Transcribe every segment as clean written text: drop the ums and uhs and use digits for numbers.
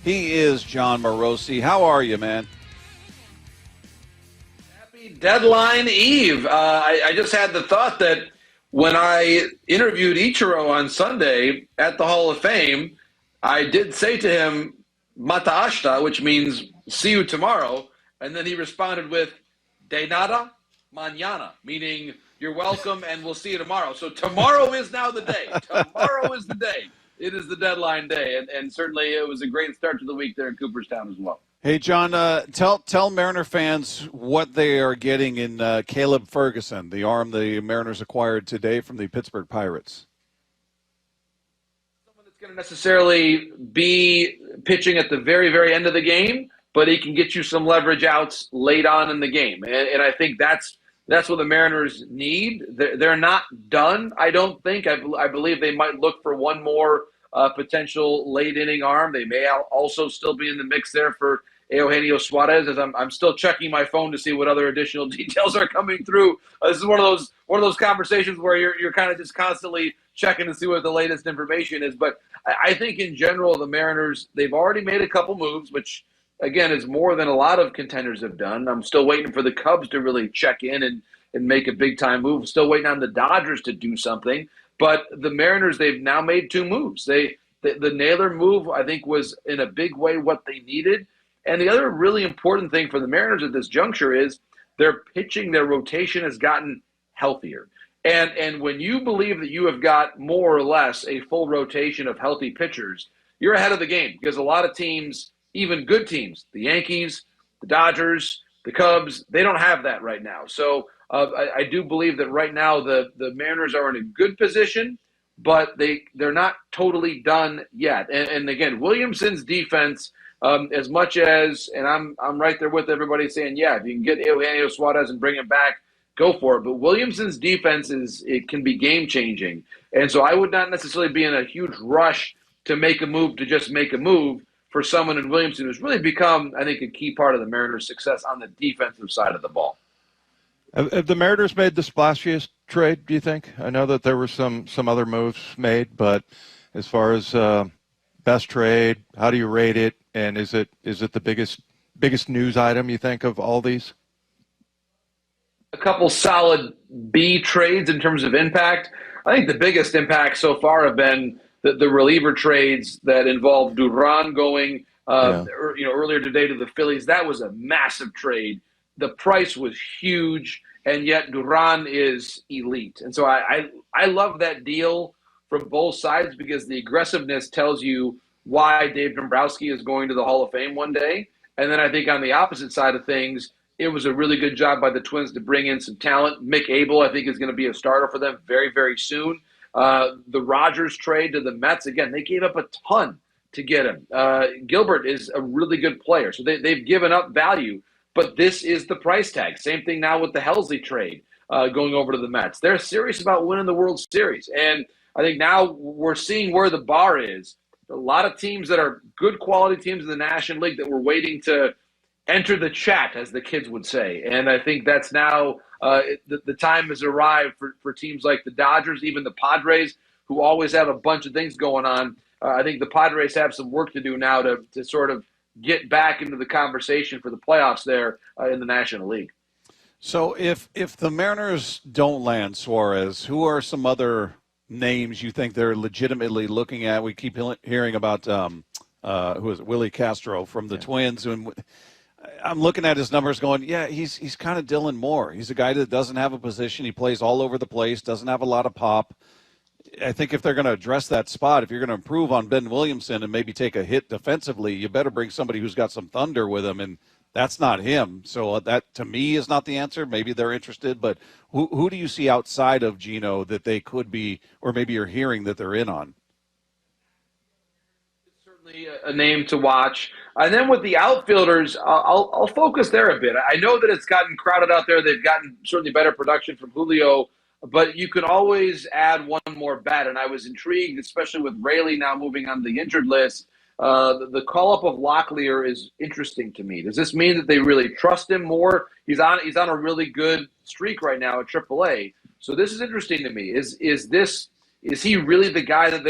He is Jon Morosi. How are you, man? Happy deadline eve. I just had the thought that when I interviewed Ichiro on Sunday at the Hall of Fame, I did say to him, Mata ashta, which means see you tomorrow. And then he responded with, de nada, mañana, meaning you're welcome and we'll see you tomorrow. So tomorrow is now the day. Tomorrow is the day. It is the deadline day. And certainly it was a great start to the week there in Cooperstown as well. Hey, John, tell Mariner fans what they are getting in Caleb Ferguson, the arm the Mariners acquired today from the Pittsburgh Pirates. Someone that's going to necessarily be pitching at the very, very end of the game, but he can get you some leverage outs late on in the game. And I think that's what the Mariners need. They're not done, I don't think. I believe they might look for one more potential late inning arm. They may also still be in the mix there for Geno Suarez, as I'm still checking my phone to see what other additional details are coming through. This is one of those conversations where you're kind of just constantly checking to see what the latest information is. But I think in general, the Mariners, they've already made a couple moves, which again is more than a lot of contenders have done. I'm still waiting for the Cubs to really check in and make a big time move. Still waiting on the Dodgers to do something. But the Mariners, they've now made two moves. The Naylor move, I think, was in a big way what they needed. And the other really important thing for the Mariners at this juncture is their pitching, their rotation has gotten healthier. And when you believe that you have got more or less a full rotation of healthy pitchers, you're ahead of the game because a lot of teams, even good teams, the Yankees, the Dodgers, the Cubs, they don't have that right now. So I do believe that right now the Mariners are in a good position, but they're not totally done yet. And again, Williamson's defense, as much as, and I'm right there with everybody saying, yeah, if you can get Geno Suarez and bring him back, go for it. But Williamson's defense it can be game changing, and so I would not necessarily be in a huge rush to make a move to just make a move for someone in Williamson who's really become, I think, a key part of the Mariners' success on the defensive side of the ball. Have the Mariners made the splashiest trade, do you think? I know that there were some other moves made, but as far as best trade, how do you rate it? And is it the biggest news item, you think, of all these? A couple solid B trades in terms of impact. I think the biggest impact so far have been the reliever trades that involved Duran going earlier today to the Phillies. That was a massive trade. The price was huge, and yet Duran is elite. And so I love that deal from both sides because the aggressiveness tells you why Dave Dombrowski is going to the Hall of Fame one day. And then I think on the opposite side of things, it was a really good job by the Twins to bring in some talent. Mick Abel, I think, is going to be a starter for them very, very soon. The Rogers trade to the Mets, again, they gave up a ton to get him. Gilbert is a really good player, so they've given up value. But this is the price tag. Same thing now with the Helsley trade going over to the Mets. They're serious about winning the World Series. And I think now we're seeing where the bar is. A lot of teams that are good quality teams in the National League that were waiting to enter the chat, as the kids would say. And I think that's now the time has arrived for teams like the Dodgers, even the Padres, who always have a bunch of things going on. I think the Padres have some work to do now to sort of get back into the conversation for the playoffs there in the National League. So if the Mariners don't land Suarez, who are some other names you think they're legitimately looking at? We keep hearing about who is it, Willie Castro from the Twins, and I'm looking at his numbers going, yeah, he's kind of Dylan Moore. He's a guy that doesn't have a position. He plays all over the place, doesn't have a lot of pop. I think if they're going to address that spot, if you're going to improve on Ben Williamson and maybe take a hit defensively, you better bring somebody who's got some thunder with him, and that's not him. So that, to me, is not the answer. Maybe they're interested, but who do you see outside of Geno that they could be, or maybe you're hearing that they're in on? Certainly a name to watch. And then with the outfielders, I'll focus there a bit. I know that it's gotten crowded out there. They've gotten certainly better production from Julio, but you can always add one more bat. And I was intrigued, especially with Raley now moving on the injured list. The call-up of Locklear is interesting to me. Does this mean that they really trust him more? He's on a really good streak right now at AAA. So this is interesting to me. Is he really the guy that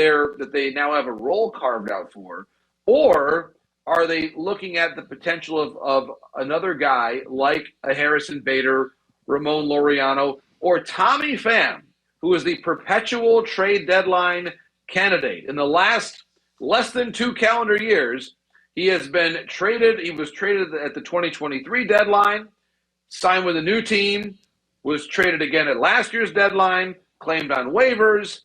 they now have a role carved out for? Or are they looking at the potential of another guy like a Harrison Bader, Ramon Laureano, or Tommy Pham, who is the perpetual trade deadline candidate? In the last less than 2 calendar years, he has been traded. He was traded at the 2023 deadline, signed with a new team, was traded again at last year's deadline, claimed on waivers,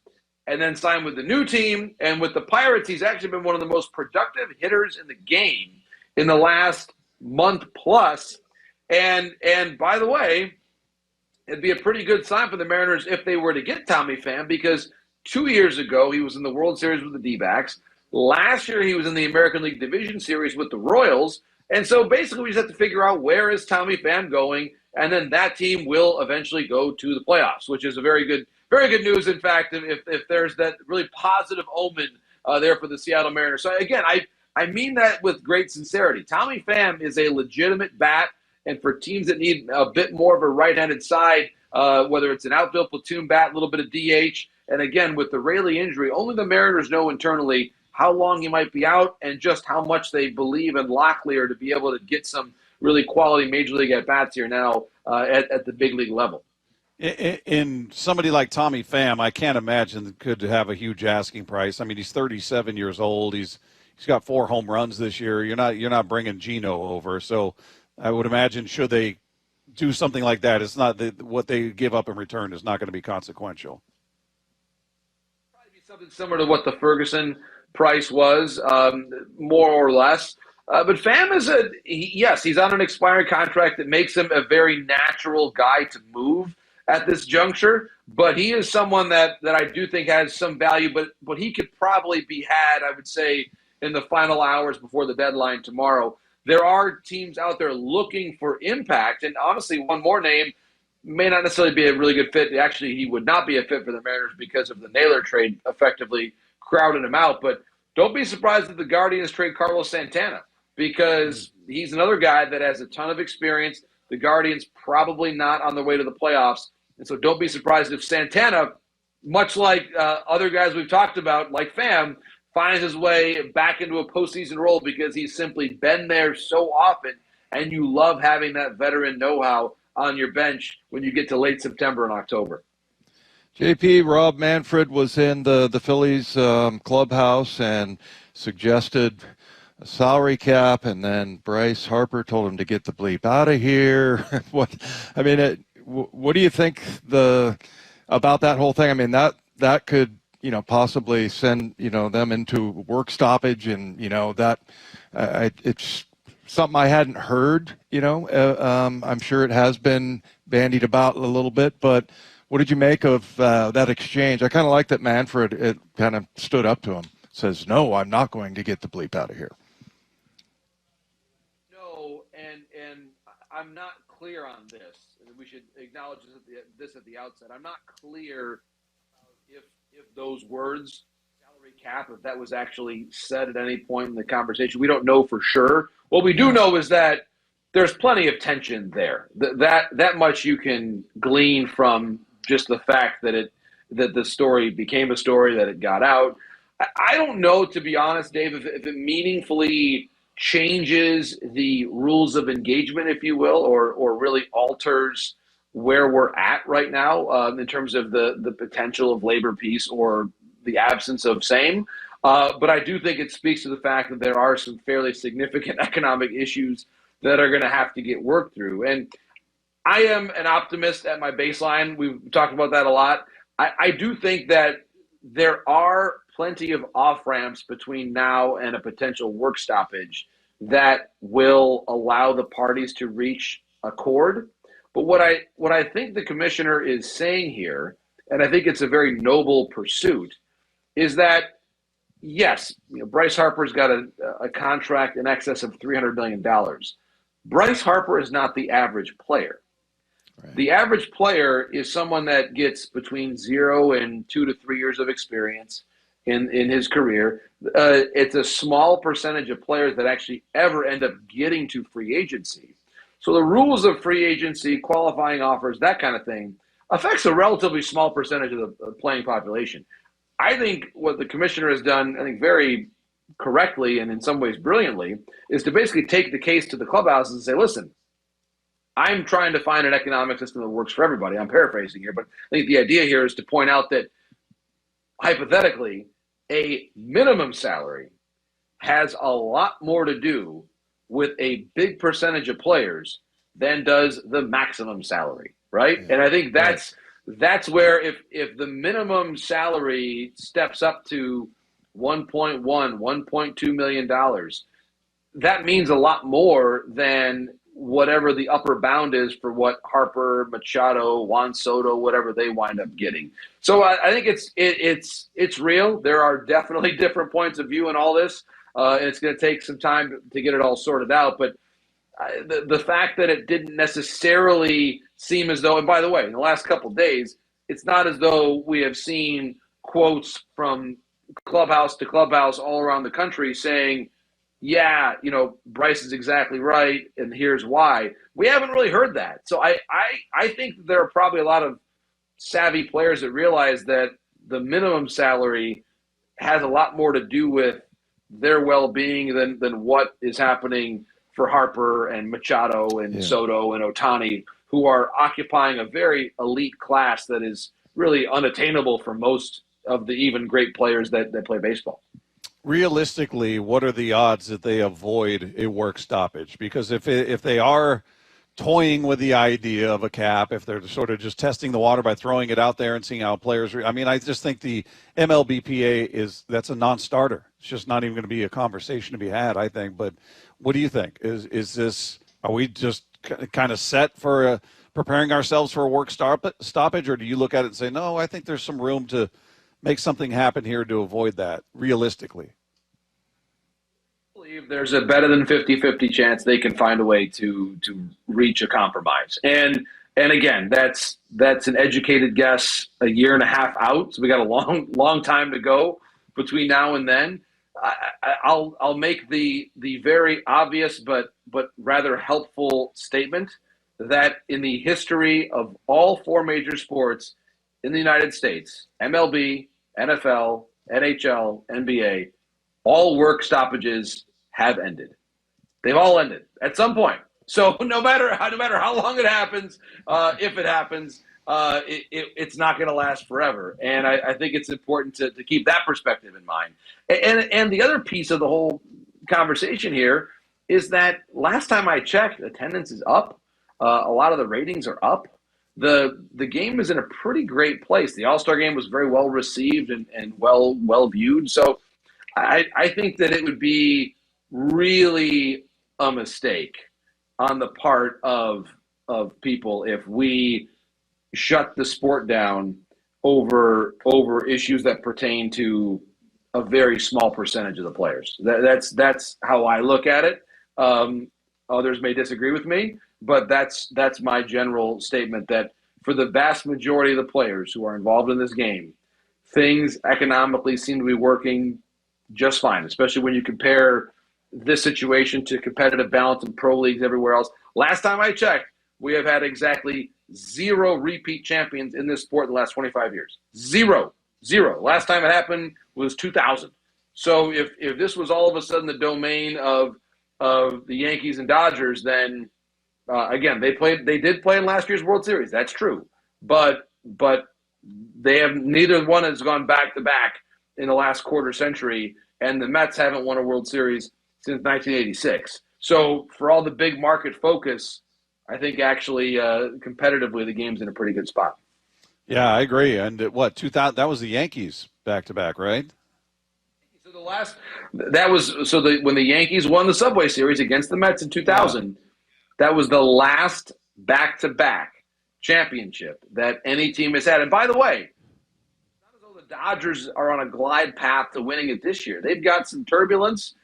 and then signed with the new team. And with the Pirates, he's actually been one of the most productive hitters in the game in the last month plus. And by the way, it'd be a pretty good sign for the Mariners if they were to get Tommy Pham, because 2 years ago he was in the World Series with the D-backs. Last year he was in the American League Division Series with the Royals. And so basically we just have to figure out where is Tommy Pham going, and then that team will eventually go to the playoffs, which is a very good news, in fact, if there's that really positive omen there for the Seattle Mariners. So again, I mean that with great sincerity. Tommy Pham is a legitimate bat, and for teams that need a bit more of a right-handed side, whether it's an outfield platoon bat, a little bit of DH, and again, with the Raley injury, only the Mariners know internally how long he might be out and just how much they believe in Locklear to be able to get some really quality Major League at-bats here now at the big league level. In somebody like Tommy Pham, I can't imagine could have a huge asking price. I mean, he's 37 years old. He's got 4 home runs this year. You're not bringing Geno over, so I would imagine should they do something like that, it's not what they give up in return is not going to be consequential. Probably be something similar to what the Ferguson price was, more or less. But Pham is he's on an expiring contract that makes him a very natural guy to move at this juncture. But he is someone that I do think has some value, but he could probably be had, I would say, in the final hours before the deadline tomorrow. There are teams out there looking for impact, and honestly, one more name may not necessarily be a really good fit. Actually, he would not be a fit for the Mariners because of the Naylor trade effectively crowding him out. But don't be surprised if the Guardians trade Carlos Santana, because he's another guy that has a ton of experience. The Guardians probably not on their way to the playoffs. And so don't be surprised if Santana, much like other guys we've talked about, like Pham, finds his way back into a postseason role because he's simply been there so often, and you love having that veteran know-how on your bench when you get to late September and October. JP, Rob Manfred was in the Phillies clubhouse and suggested a salary cap, and then Bryce Harper told him to get the bleep out of here. What do you think about that whole thing? I mean, that could possibly send them into work stoppage, and that it's something I hadn't heard. I'm sure it has been bandied about a little bit, but what did you make of that exchange? I kind of like that Manfred it kind of stood up to him, says, "No, I'm not going to get the bleep out of here." No, and I'm not clear on this. We should acknowledge this at the outset. I'm not clear if those words, salary cap, if that was actually said at any point in the conversation. We don't know for sure. What we do know is that there's plenty of tension there. That much you can glean from just the fact that the story became a story, that it got out. I don't know, to be honest, Dave, if it meaningfully changes the rules of engagement, if you will, or really alters where we're at right now in terms of the potential of labor peace or the absence of same. But I do think it speaks to the fact that there are some fairly significant economic issues that are going to have to get worked through. And I am an optimist at my baseline. We've talked about that a lot. I do think that there are plenty of off-ramps between now and a potential work stoppage that will allow the parties to reach accord. But what I think the commissioner is saying here, and I think it's a very noble pursuit, is that, yes, Bryce Harper's got a contract in excess of $300 million. Bryce Harper is not the average player. Right. The average player is someone that gets between 0 and 2 to 3 years of experience in his career. It's a small percentage of players that actually ever end up getting to free agency. So the rules of free agency, qualifying offers, that kind of thing, affects a relatively small percentage of the playing population. I think what the commissioner has done, I think very correctly and in some ways brilliantly, is to basically take the case to the clubhouses and say, listen, I'm trying to find an economic system that works for everybody. I'm paraphrasing here, but I think the idea here is to point out that hypothetically, a minimum salary has a lot more to do with a big percentage of players than does the maximum salary, right? Yeah. And I think that's where if the minimum salary steps up to $1.2 million, that means a lot more than whatever the upper bound is for what Harper, Machado, Juan Soto, whatever they wind up getting. So I think it's real. There are definitely different points of view in all this, and it's going to take some time to get it all sorted out. But the fact that it didn't necessarily seem as though, and by the way, in the last couple of days, it's not as though we have seen quotes from clubhouse to clubhouse all around the country saying, yeah, Bryce is exactly right, and here's why. We haven't really heard that. So I think that there are probably a lot of savvy players that realize that the minimum salary has a lot more to do with their well-being than what is happening for Harper and Machado and Soto and Ohtani, who are occupying a very elite class that is really unattainable for most of the even great players that play baseball. Realistically, what are the odds that they avoid a work stoppage? Because if they are toying with the idea of a cap, if they're sort of just testing the water by throwing it out there and seeing how players I just think the MLBPA that's a non-starter. It's just not even going to be a conversation to be had, I think. But what do you think? Are we just kind of set for preparing ourselves for a work stoppage, or do you look at it and say, no, I think there's some room to make something happen here to avoid that, realistically? I believe there's a better than 50-50 chance they can find a way to reach a compromise. And again, that's an educated guess a year and a half out, so we got a long time to go between now and then. I'll make the very obvious but rather helpful statement that in the history of all four major sports in the United States, MLB, NFL, NHL, NBA, all work stoppages have ended. They've all ended at some point. So no matter how long it happens, if it happens, it's not going to last forever. And I think it's important to keep that perspective in mind. And the other piece of the whole conversation here is that last time I checked, attendance is up. A lot of the ratings are up. The game is in a pretty great place. The All-Star game was very well received and well viewed. So I think that it would be really a mistake on the part of people if we shut the sport down over issues that pertain to a very small percentage of the players. That's how I look at it. Others may disagree with me, but that's my general statement, that for the vast majority of the players who are involved in this game, things economically seem to be working just fine, especially when you compare this situation to competitive balance in pro leagues everywhere else. Last time I checked, we have had exactly 0 repeat champions in this sport in the last 25 years. Zero. Last time it happened was 2000. So if this was all of a sudden the domain of the Yankees and Dodgers, then again, they did play in last year's World Series. That's true. But they have, neither one has gone back to back in the last quarter century, and the Mets haven't won a World Series since 1986. So for all the big market focus, I think actually competitively the game's in a pretty good spot. Yeah, I agree. And 2000? That was the Yankees back-to-back, right? So when the Yankees won the Subway Series against the Mets in 2000, that was the last back-to-back championship that any team has had. And by the way, it's not as though the Dodgers are on a glide path to winning it this year. They've got some turbulence.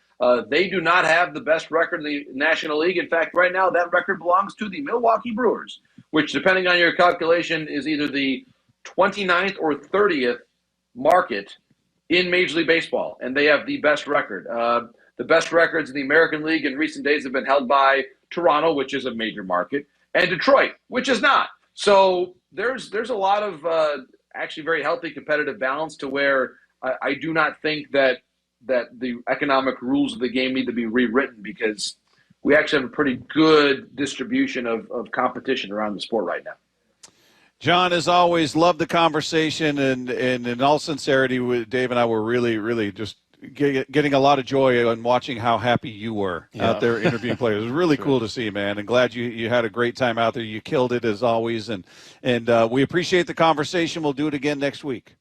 They do not have the best record in the National League. In fact, right now that record belongs to the Milwaukee Brewers, which, depending on your calculation, is either the 29th or 30th market in Major League Baseball, and they have the best record. The best records in the American League in recent days have been held by Toronto, which is a major market, and Detroit, which is not. So there's a lot of actually very healthy competitive balance to where I do not think that that the economic rules of the game need to be rewritten, because we actually have a pretty good distribution of competition around the sport right now. John, as always, love the conversation, and in all sincerity, Dave and I were really just getting a lot of joy on watching how happy you were out there interviewing players. It was really cool to see, man, and glad you had a great time out there. You killed it as always, and we appreciate the conversation. We'll do it again next week.